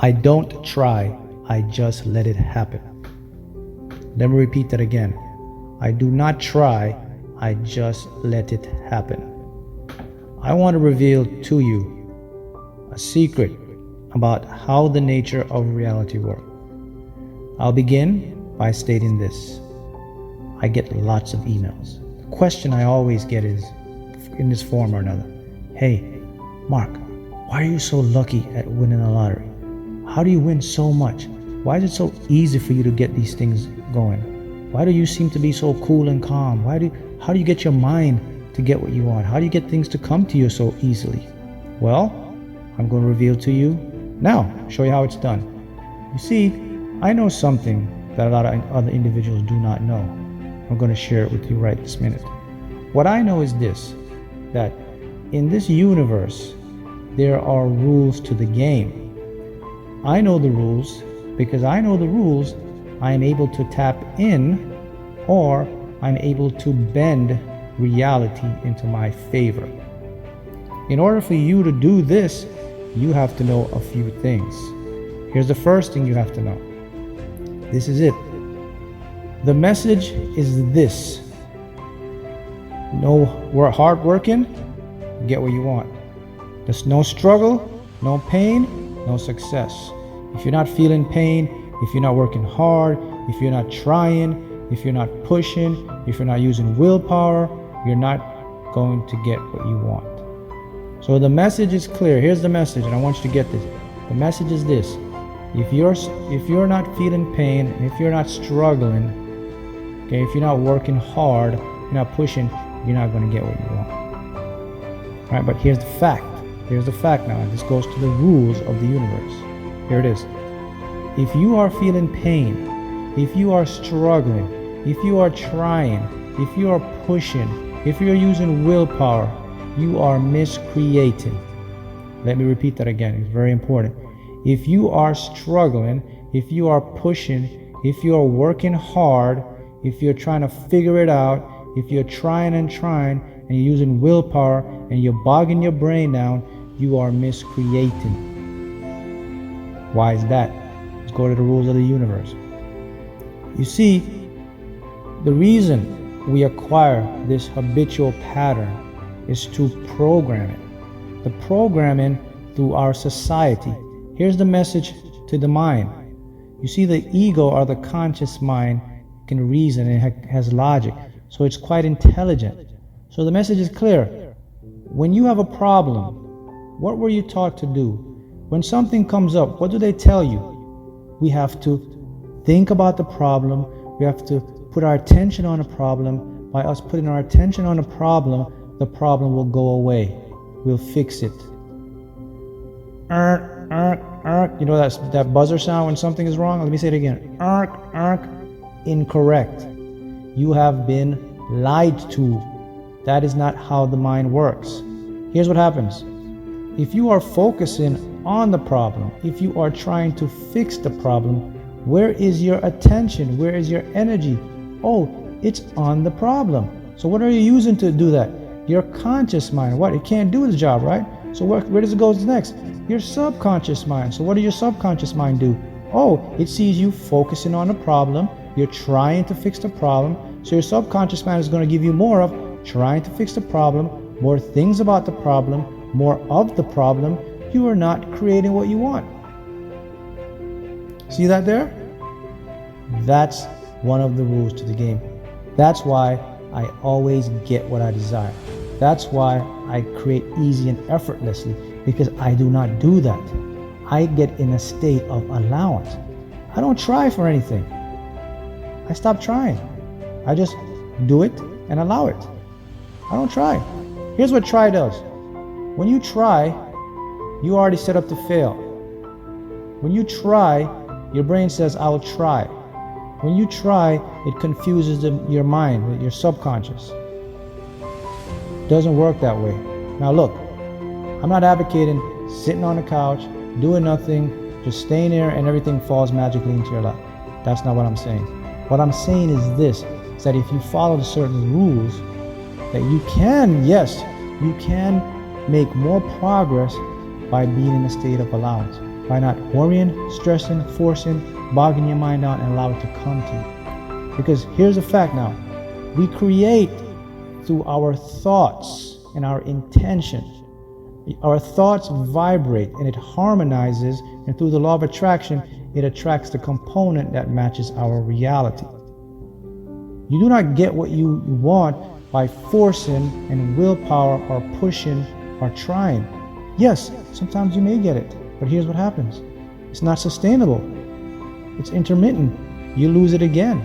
I don't try, I just let it happen. Let me repeat that again. I do not try, I just let it happen. I want to reveal to you a secret about how the nature of reality works. I'll begin by stating this. I get lots of emails. The question I always get is, in this form or another, hey, Mark, why are you so lucky at winning the lottery? How do you win so much? Why is it so easy for you to get these things going? Why do you seem to be so cool and calm? How do you get your mind to get what you want? How do you get things to come to you so easily? Well, I'm going to reveal to you now, show you how it's done. You see, I know something that a lot of other individuals do not know. I'm going to share it with you right this minute. What I know is this, that in this universe, there are rules to the game. I know the rules. Because I know the rules, I am able to tap in, or I'm able to bend reality into my favor. In order for you to do this, you have to know a few things. Here's the first thing you have to know. This is it. The message is this. No hard working, get what you want. There's no struggle, no pain, no success. If you're not feeling pain, if you're not working hard, if you're not trying, if you're not pushing, if you're not using willpower, you're not going to get what you want. So the message is clear. Here's the message, and I want you to get this. The message is this. If you're not feeling pain, and if you're not struggling, okay, if you're not working hard, you're not pushing, you're not going to get what you want. All right, but here's the fact. Here's the fact now, and this goes to the rules of the universe. Here it is. If you are feeling pain, if you are struggling, if you are trying, if you are pushing, if you're using willpower, you are miscreating. Let me repeat that again. It's very important. If you are struggling, if you are pushing, if you are working hard, if you're trying to figure it out, if you're trying and you're using willpower and you're bogging your brain down, you are miscreating. Why is that? Let's go to the rules of the universe. You see, the reason we acquire this habitual pattern is to program it. The programming through our society. Here's the message to the mind. You see, the ego or the conscious mind can reason and it has logic. So it's quite intelligent. So the message is clear. When you have a problem, what were you taught to do? When something comes up, what do they tell you? We have to think about the problem. We have to put our attention on a problem. By us putting our attention on a problem, the problem will go away. We'll fix it. You know that buzzer sound when something is wrong? Let me say it again. Incorrect. You have been lied to. That is not how the mind works. Here's what happens. If you are focusing on the problem, if you are trying to fix the problem, where is your attention? Where is your energy? Oh, it's on the problem. So what are you using to do that? Your conscious mind. What? It can't do its job, right? So where does it go next? Your subconscious mind. So what does your subconscious mind do? Oh, it sees you focusing on the problem. You're trying to fix the problem. So your subconscious mind is going to give you more of trying to fix the problem, more things about the problem, more of the problem. You are not creating what you want. See that there? That's one of the rules to the game. That's why I always get what I desire. That's why I create easy and effortlessly, because I do not do that. I get in a state of allowance. I don't try for anything. I stop trying. I just do it and allow it. I don't try. Here's what try does. When you try, you already set up to fail. When you try, your brain says, I will try. When you try, it confuses your mind, your subconscious. Doesn't work that way. Now look, I'm not advocating sitting on the couch, doing nothing, just staying there and everything falls magically into your lap. That's not what I'm saying. What I'm saying is this, is that if you follow the certain rules, that you can, yes, you can make more progress by being in a state of allowance. by not worrying, stressing, forcing, bogging your mind down, and allow it to come to you. Because here's the fact now. We create through our thoughts and our intention. Our thoughts vibrate and it harmonizes, and through the law of attraction, it attracts the component that matches our reality. You do not get what you want by forcing and willpower or pushing or trying. Yes, sometimes you may get it, but here's what happens. It's not sustainable. It's intermittent. You lose it again.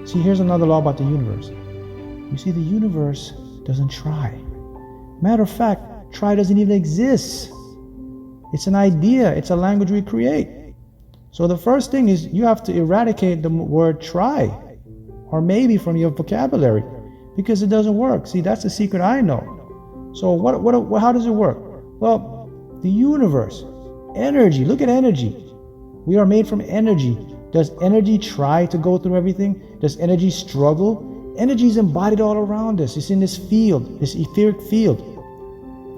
See, here's another law about the universe. You see, the universe doesn't try. Matter of fact, try doesn't even exist. It's an idea. It's a language we create. So the first thing is you have to eradicate the word try or maybe from your vocabulary, because it doesn't work. See, that's the secret I know. So how does it work? Well, the universe, energy, look at energy. We are made from energy. Does energy try to go through everything? Does energy struggle? Energy is embodied all around us. It's in this field, this etheric field.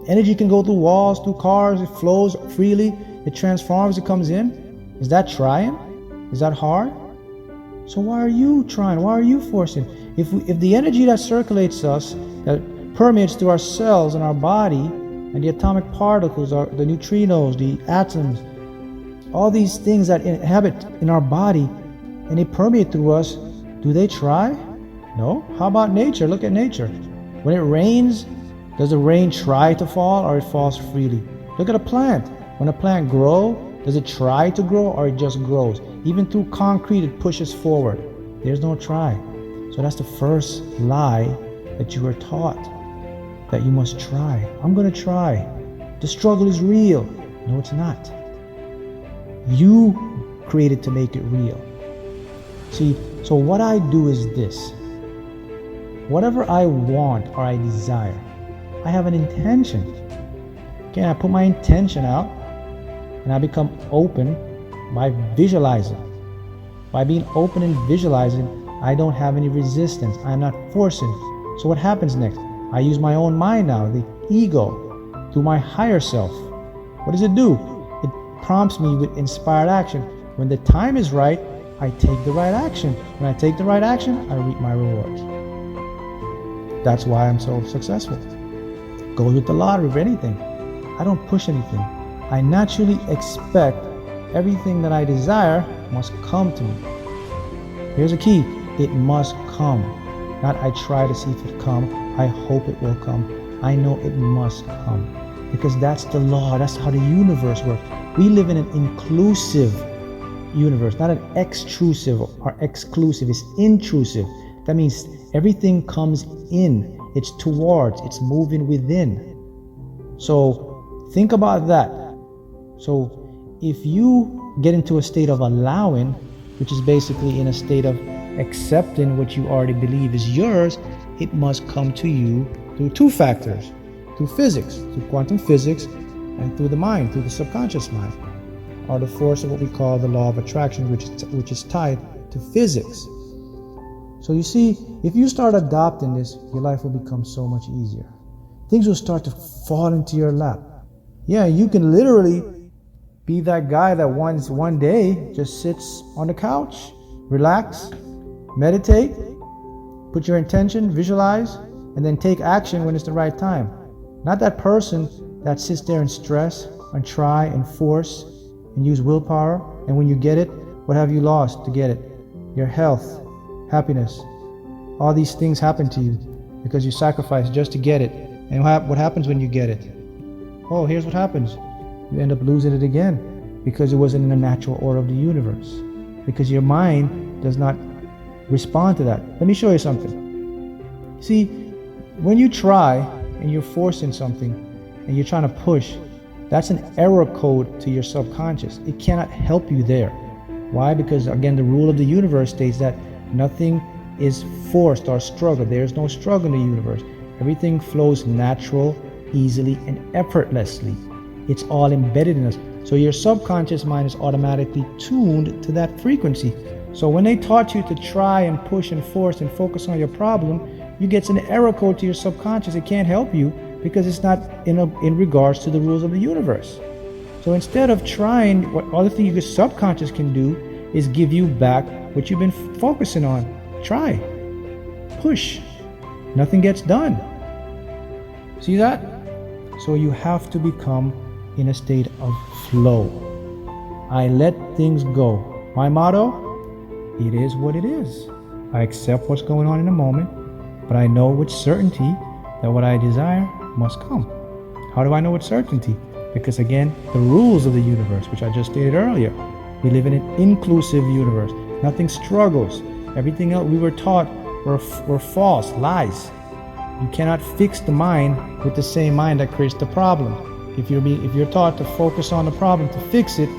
Energy can go through walls, through cars, it flows freely, it transforms, it comes in. Is that trying? Is that hard? So why are you trying? Why are you forcing? If the energy that circulates us, that permeates through our cells and our body, and the atomic particles, the neutrinos, the atoms, all these things that inhabit in our body, and they permeate through us, do they try? No. How about nature? Look at nature. When it rains, does the rain try to fall or it falls freely? Look at a plant. When a plant grows, does it try to grow or it just grows? Even through concrete, it pushes forward. There's no try. So that's the first lie that you were taught, that you must try. I'm going to try. The struggle is real. No, it's not. You created to make it real. See, so what I do is this. Whatever I want or I desire, I have an intention. Okay, I put my intention out and I become open by visualizing. By being open and visualizing, I don't have any resistance. I'm not forcing. So what happens next? I use my own mind now, the ego, through my higher self. What does it do? It prompts me with inspired action. When the time is right, I take the right action. When I take the right action, I reap my rewards. That's why I'm so successful. Goes with the lottery or anything. I don't push anything. I naturally expect everything that I desire must come to me. Here's the key. It must come. Not I try to see if it comes. I hope it will come. I know it must come. Because that's the law. That's how the universe works. We live in an inclusive universe, not an extrusive or exclusive. It's intrusive. That means everything comes in. It's towards. It's moving within. So think about that. So if you get into a state of allowing, which is basically in a state of accepting what you already believe is yours, it must come to you through two factors. Through physics, through quantum physics, and through the mind, through the subconscious mind, or the force of what we call the law of attraction, which is tied to physics. So you see, if you start adopting this, your life will become so much easier. Things will start to fall into your lap. Yeah, you can literally be that guy that one day just sits on the couch, relax, meditate, put your intention, visualize, and then take action when it's the right time. Not that person that sits there and stress and try and force and use willpower, and when you get it, what have you lost to get it? Your health, happiness. All these things happen to you because you sacrifice just to get it. And what happens when you get it? Oh, here's what happens. You end up losing it again because it wasn't in the natural order of the universe. Because your mind does not respond to that. Let me show you something. See, when you try and you're forcing something and you're trying to push, that's an error code to your subconscious. It cannot help you there. Why? Because again, the rule of the universe states that nothing is forced or struggle. There is no struggle in the universe. Everything flows natural, easily, and effortlessly. It's all embedded in us. So your subconscious mind is automatically tuned to that frequency. So when they taught you to try and push and force and focus on your problem, you get an error code to your subconscious. It can't help you because it's not in regards to the rules of the universe. So instead of trying, what other thing your subconscious can do is give you back what you've been focusing on. Try. Push. Nothing gets done. See that? So you have to become in a state of flow. I let things go. My motto, it is what it is. I accept what's going on in the moment, but I know with certainty that what I desire must come. How do I know with certainty? Because again, the rules of the universe, which I just stated earlier, we live in an inclusive universe. Nothing struggles. Everything else we were taught were false, lies. You cannot fix the mind with the same mind that creates the problem. If you're taught to focus on the problem to fix it,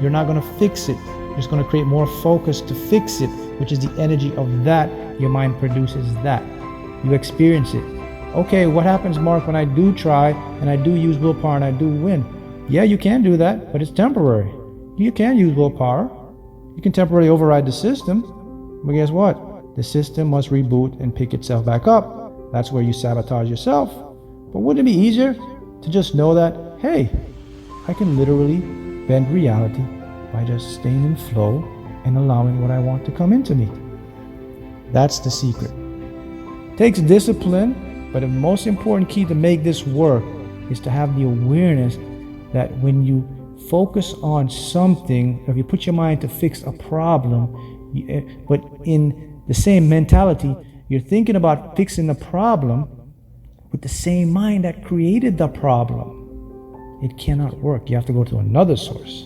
you're not going to fix it. You're just going to create more focus to fix it, which is the energy of that. Your mind produces that. You experience it. Okay, what happens, Mark, when I do try and I do use willpower and I do win? Yeah, you can do that, but it's temporary. You can use willpower. You can temporarily override the system, but guess what? The system must reboot and pick itself back up. That's where you sabotage yourself. But wouldn't it be easier to just know that, hey, I can literally bend reality by just staying in flow and allowing what I want to come into me? That's the secret. It takes discipline, but the most important key to make this work is to have the awareness that when you focus on something, if you put your mind to fix a problem, but in the same mentality, you're thinking about fixing the problem with the same mind that created the problem, it cannot work. You have to go to another source.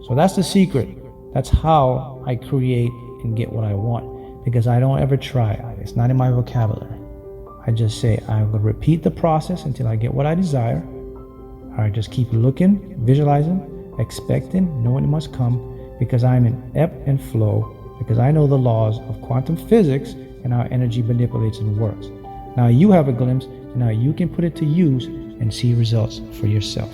So that's the secret. That's how I create and get what I want, because I don't ever try. It's not in my vocabulary. I just say I will repeat the process until I get what I desire. I just keep looking, visualizing, expecting, knowing it must come, because I'm in ebb and flow, because I know the laws of quantum physics and how energy manipulates and works. Now you have a glimpse, and now you can put it to use and see results for yourself.